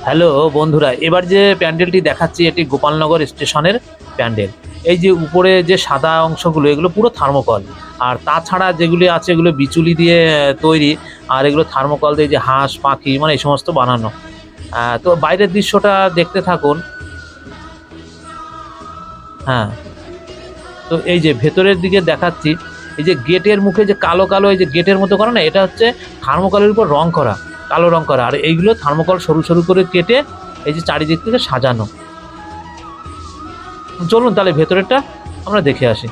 Hello বন্ধুরা, এবার যে প্যান্ডেলটি দেখাচ্ছি এটি গোপালনগর স্টেশনের প্যান্ডেল। এই যে উপরে যে সাদা অংশগুলো এগুলো পুরো থার্মোকল, আর তাছাড়া যেগুলি আছে এগুলো বিচুলি দিয়ে তৈরি। আর এগুলো থার্মোকল দিয়ে যে হাঁস পাখি মানে এই সমস্ত বানানো। তো বাইরের দৃশ্যটা দেখতে থাকুন। হ্যাঁ, তো এই যে ভেতরের দিকে দেখাচ্ছি, এই যে গেটের মুখে যে কালো কালো এই যে গেটের মতো করা না, এটা হচ্ছে থার্মোকলের উপর রং করা, কালো রং করা। আর এইগুলো থার্মোকল সরু সরু করে কেটে এই যে চারিদিক থেকে সাজানো। চলুন তাহলে ভেতরেরটা আমরা দেখে আসি।